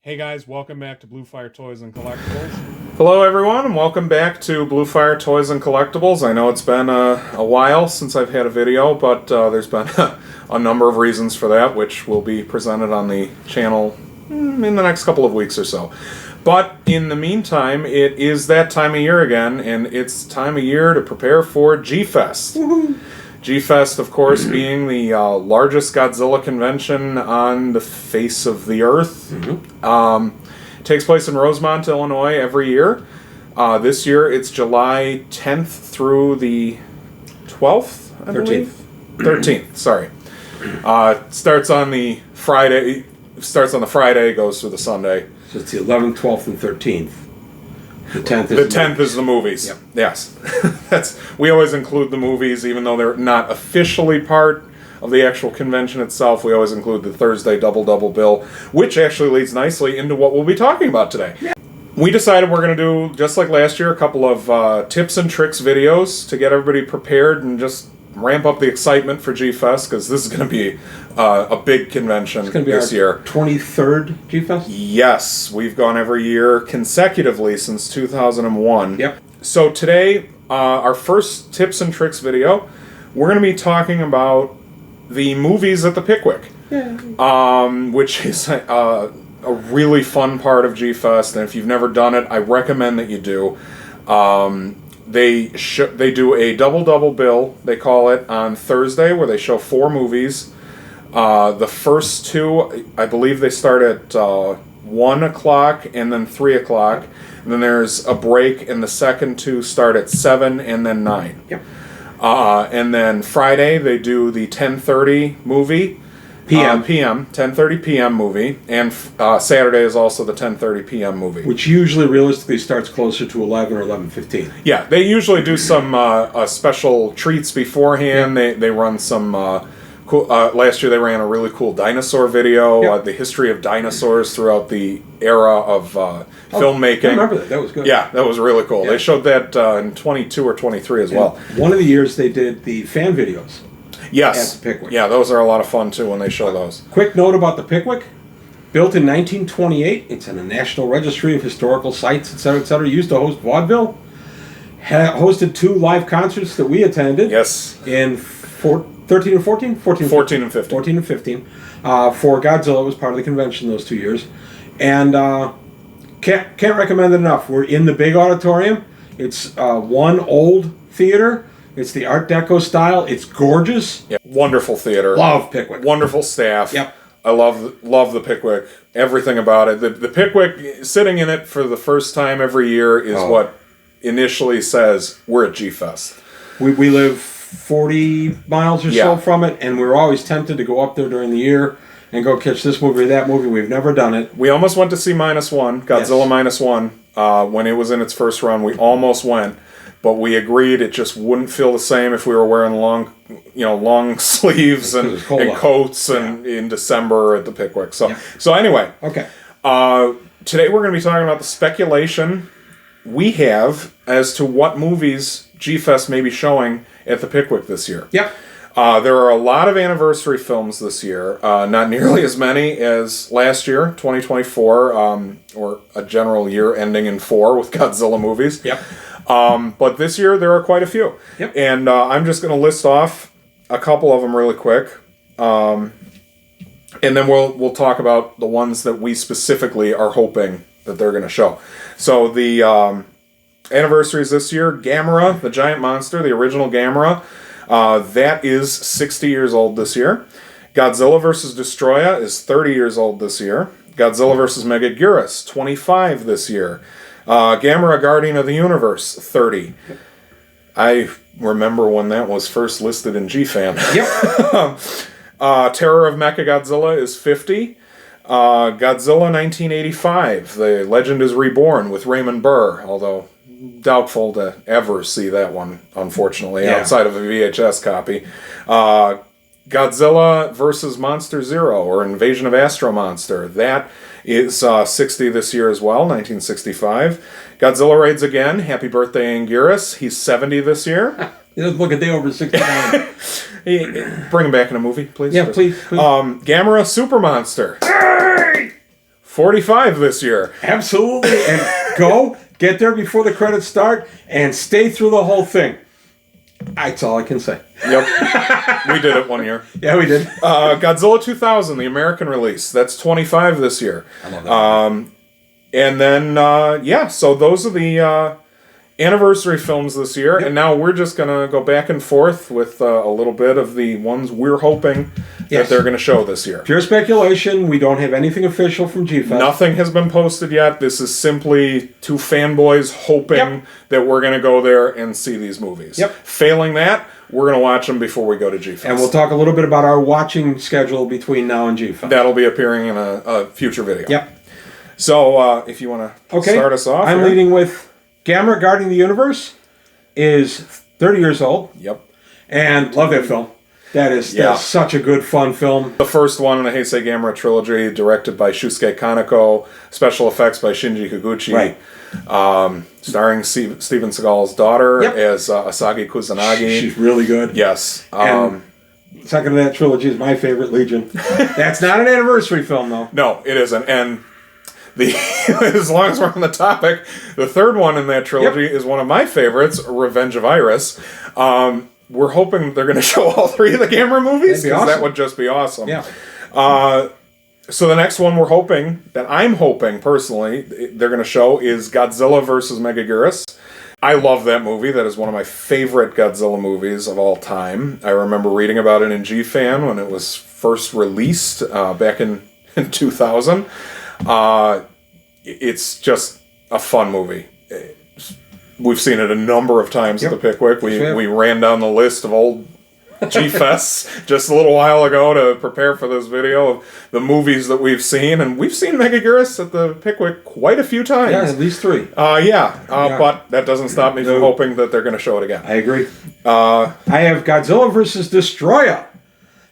Hey guys, welcome back to Blue Fire Toys and Collectibles. Hello everyone, and welcome back to Blue Fire Toys and Collectibles. I know it's been a while since I've had a video, but there's been a number of reasons for that, which will be presented on the channel in the next couple of weeks or so. But in the meantime, it is that time of year again, and it's time of year to prepare for G-Fest. Woohoo! G-Fest, of course, being the largest Godzilla convention on the face of the earth. Mm-hmm. Takes place in Rosemont, Illinois, every year. This year, it's July 10th through the 12th, I believe? 13th, sorry. Starts on the Friday, goes through the Sunday. So it's the 11th, 12th, and 13th. The 10th is the movies. Yep. Yes. We always include the movies, even though they're not officially part of the actual convention itself. We always include the Thursday double bill, which actually leads nicely into what we'll be talking about today. Yeah. We decided we're going to do, just like last year, a couple of tips and tricks videos to get everybody prepared and just ramp up the excitement for G-Fest, because this is going to be a big convention this year. 23rd G-Fest? Yes, we've gone every year consecutively since 2001. Yep. So today, our first tips and tricks video, we're going to be talking about the movies at the Pickwick. Yeah. Which is a really fun part of G-Fest, and if you've never done it, I recommend that you do. They do a double bill, they call it, on Thursday, where they show 4 movies. The first 2, I believe they start at 1 o'clock and then 3 o'clock. And then there's a break, and the second 2 start at 7 and then 9. Yep. And then Friday, they do the 10:30 movie. PM. 10:30 p.m. movie, and Saturday is also the 10:30 p.m. movie, which usually realistically starts closer to 11 or 11:15. Yeah, they usually do some special treats beforehand. Yeah. They run some cool. Last year they ran a really cool dinosaur video, yep. The history of dinosaurs throughout the era of filmmaking. I remember that. That was good. Yeah, that was really cool. Yeah. They showed that in 22 or 23 as well. One of the years they did the fan videos. Yes. At the Pickwick. Yeah, those are a lot of fun too when they show those. Quick note about the Pickwick. Built in 1928, it's in the National Registry of Historical Sites, etc. Used to host vaudeville. Hosted 2 live concerts that we attended. Yes. In 13 and 14? 14 and 15. 14 and 15. For Godzilla was part of the convention those 2 years. And can't recommend it enough. We're in the big auditorium. It's one old theater. It's the Art Deco style. It's gorgeous. Yeah, wonderful theater. Love Pickwick. Wonderful staff. Yep. I love the Pickwick. Everything about it. The Pickwick, sitting in it for the first time every year is what initially says we're at G-Fest. We live 40 miles or so from it, and we're always tempted to go up there during the year and go catch this movie or that movie. We've never done it. We almost went to see -1, Godzilla -1, when it was in its first run. We almost went. But we agreed it just wouldn't feel the same if we were wearing long sleeves and coats in December at the Pickwick. So anyway, okay. Today we're going to be talking about the speculation we have as to what movies G-Fest may be showing at the Pickwick this year. Yep. There are a lot of anniversary films this year, not nearly as many as last year, 2024, or a general year ending in 4 with Godzilla movies. Yep. But this year there are quite a few. Yep. And I'm just going to list off a couple of them really quick. And then we'll talk about the ones that we specifically are hoping that they're going to show. So the anniversaries this year, Gamera, the giant monster, the original Gamera, that is 60 years old this year. Godzilla vs. Destoroyah is 30 years old this year. Godzilla vs. Megaguirus, 25 this year. Gamera, Guardian of the Universe, 30. I remember when that was first listed in GFan. Yep. Terror of Mechagodzilla is 50. Godzilla 1985, The Legend is Reborn with Raymond Burr, although doubtful to ever see that one, unfortunately, outside of a VHS copy. Godzilla vs. Monster Zero, or Invasion of Astro Monster. That is 60 this year as well, 1965. Godzilla Raids Again, Happy Birthday Anguirus. He's 70 this year. He doesn't look a day over 69. Bring him back in a movie, please. Yeah, please. Gamera Super Monster. 45 this year. Absolutely. And go, get there before the credits start, and stay through the whole thing. That's all I can say. Yep. We did it one year. Yeah, we did. Godzilla 2000, the American release. That's 25 this year. I love that. And then, so those are the anniversary films this year. Yep. And now we're just going to go back and forth with a little bit of the ones we're hoping that they're going to show this year. Pure speculation. We don't have anything official from GFest. Nothing has been posted yet. This is simply two fanboys hoping that we're going to go there and see these movies. Yep. Failing that, we're going to watch them before we go to GFest. And we'll talk a little bit about our watching schedule between now and GFest. That'll be appearing in a future video. Yep. So, if you want to start us off. I'm here. leading with Gamera Guarding the Universe is 30 years old. Yep. And love that film. That's such a good, fun film. The first one in the Heisei Gamera trilogy, directed by Shusuke Kaneko, special effects by Shinji Higuchi. Right. Starring Steven Seagal's daughter as Asagi Kusanagi. She's really good. Yes. And second to that trilogy is my favorite, Legion. That's not an anniversary film, though. No, it isn't. And as long as we're on the topic, the third one in that trilogy is one of my favorites, Revenge of Iris. We're hoping they're going to show all three of the Gamera movies, because that would just be awesome. Yeah. So the next one I'm hoping personally, they're going to show is Godzilla vs. Megaguirus. I love that movie. That is one of my favorite Godzilla movies of all time. I remember reading about it in G-Fan when it was first released back in 2000. It's just a fun movie. We've seen it a number of times at the Pickwick. We ran down the list of old G-Fests just a little while ago to prepare for this video of the movies that we've seen, and we've seen Megaguirus at the Pickwick quite a few times. Yeah, at least three. But that doesn't stop me from hoping that they're going to show it again. I agree. I have Godzilla vs. Destroyer.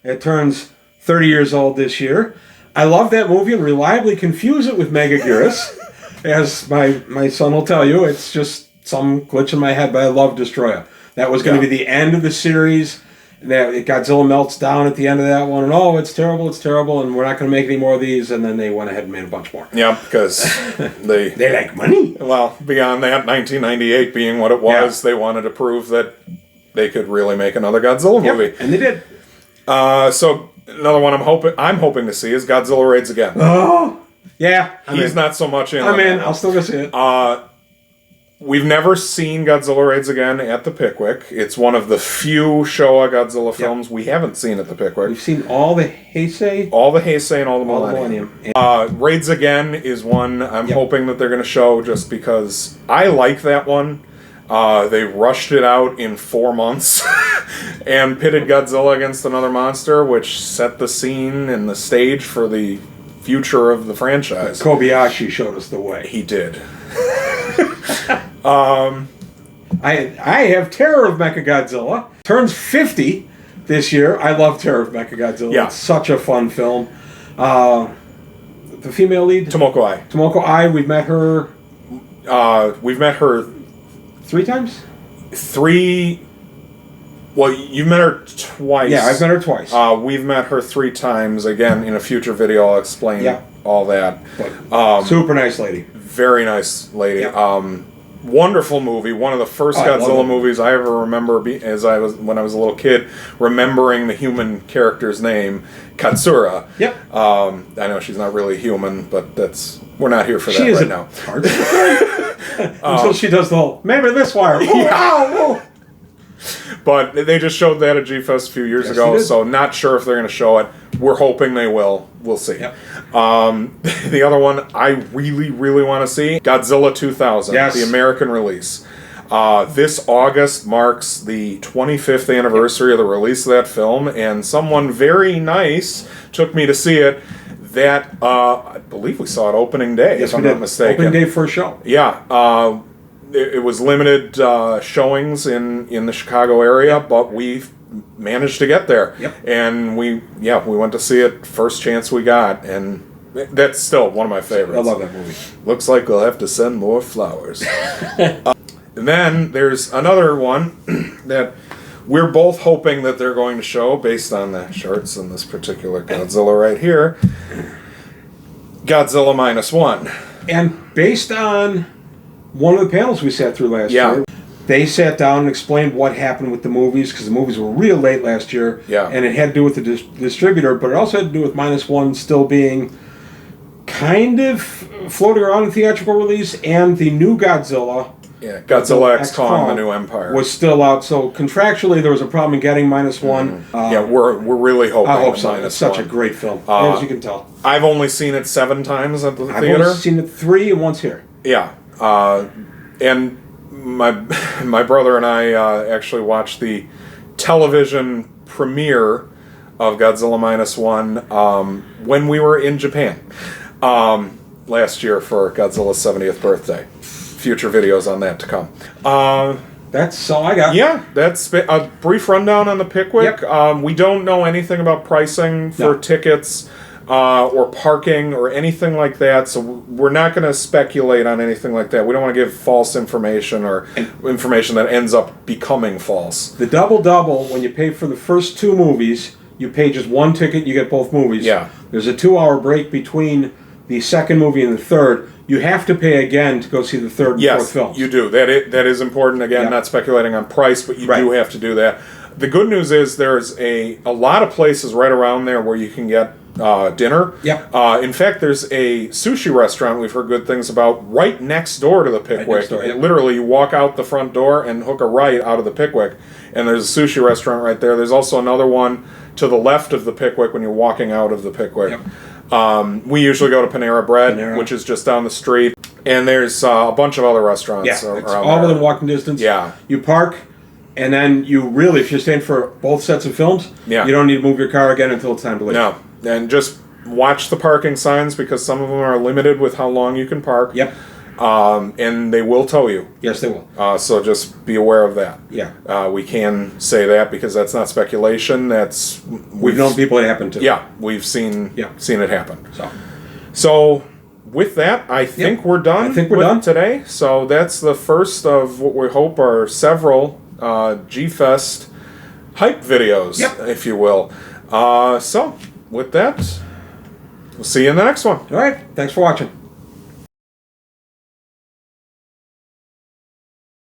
It turns 30 years old this year. I love that movie and reliably confuse it with Megaguirus. As my son will tell you, it's just some glitch in my head, but I love Destroyer. That was going to be the end of the series. Godzilla melts down at the end of that one, and it's terrible, and we're not going to make any more of these. And then they went ahead and made a bunch more. Yeah, because they like money. Well, beyond that, 1998 being what it was, they wanted to prove that they could really make another Godzilla movie, and they did. So another one I'm hoping to see is Godzilla Raids Again. Oh, yeah, he's not so much in. I'm in. I'll still go see it. We've never seen Godzilla Raids Again at the Pickwick. It's one of the few Showa Godzilla films we haven't seen at the Pickwick. We've seen all the Heisei. All the Heisei and all the Millennium. Raids Again is one I'm hoping that they're going to show, just because I like that one. They rushed it out in 4 months and pitted Godzilla against another monster, which set the scene and the stage for the future of the franchise. Kobayashi showed us the way. He did. I have Terror of Mechagodzilla. Turns 50 this year. I love Terror of Mechagodzilla. Yeah. It's such a fun film. The female lead? Tomoko Ai. Tomoko Ai, we've met her... We've met her... 3 times? 3... Well, you met her twice. Yeah, I've met her twice. We've met her 3 times. Again, in a future video, I'll explain all that. But, super nice lady. Very nice lady. Yeah. Wonderful movie. One of the first Godzilla movies I ever remember when I was a little kid, remembering the human character's name, Katsura. Yep. I know she's not really human, but we're not here for that right now. Until she does the whole, maybe this wire. Oh, But they just showed that at G-Fest a few years ago, so not sure if they're going to show it. We're hoping they will. We'll see. Yep. The other one I really, really want to see, Godzilla 2000, the American release. This August marks the 25th anniversary of the release of that film, and someone very nice took me to see it. That, I believe we saw it opening day, if I'm not mistaken. Opening day first show. Yeah. It was limited showings in the Chicago area, but we managed to get there. Yep. And we went to see it first chance we got, and that's still one of my favorites. I love that movie. Looks like we'll have to send more flowers. And then there's another one that we're both hoping that they're going to show based on the shirts and this particular Godzilla right here. Godzilla -1. And based on one of the panels we sat through last year, they sat down and explained what happened with the movies, because the movies were real late last year. Yeah. And it had to do with the distributor, but it also had to do with -1 still being kind of floating around in theatrical release, and the new Godzilla. Yeah, Godzilla X Kong, The New Empire. Was still out, so contractually there was a problem in getting -1. Yeah, we're really hoping. I hope so. -1. It's such a great film, as you can tell. I've only seen it 7 times at the I've theater. only seen it 3 and once here. Yeah, and my brother and I actually watched the television premiere of Godzilla -1 when we were in Japan last year for Godzilla's 70th birthday. Future videos on that to come. That's all I got. Yeah, that's a brief rundown on the Pickwick. Yep. We don't know anything about pricing for tickets or parking or anything like that, so we're not going to speculate on anything like that. We don't want to give false information or information that ends up becoming false. The double-double, when you pay for the first 2 movies, you pay just 1 ticket, you get both movies. Yeah. There's a 2-hour break between the second movie and the third. You have to pay again to go see the third and fourth films. You do. That is important. Again, not speculating on price, but you do have to do that. The good news is there's a lot of places right around there where you can get dinner. Yep. In fact, there's a sushi restaurant we've heard good things about right next door to the Pickwick. Right next door, yep. Literally, you walk out the front door and hook a right out of the Pickwick, and there's a sushi restaurant right there. There's also another one to the left of the Pickwick when you're walking out of the Pickwick. Yep. We usually go to Panera Bread, Panera. which is just down the street, and there's a bunch of other restaurants Yeah, around it's all there. within walking distance. Yeah. You park, and then you really, if you're staying for both sets of films, Yeah. you don't need to move your car again until it's time to leave. No, and just watch the parking signs because some of them are limited with how long you can park. Yep. And they will tow you. Yes, they will. So just be aware of that. Yeah. We can say that because that's not speculation. That's We've known people it happened to. Yeah, we've seen it happen. So with that, I think we're done. I think we're with done today. So that's the first of what we hope are several G-Fest hype videos, if you will. So with that, we'll see you in the next one. All right. Thanks for watching.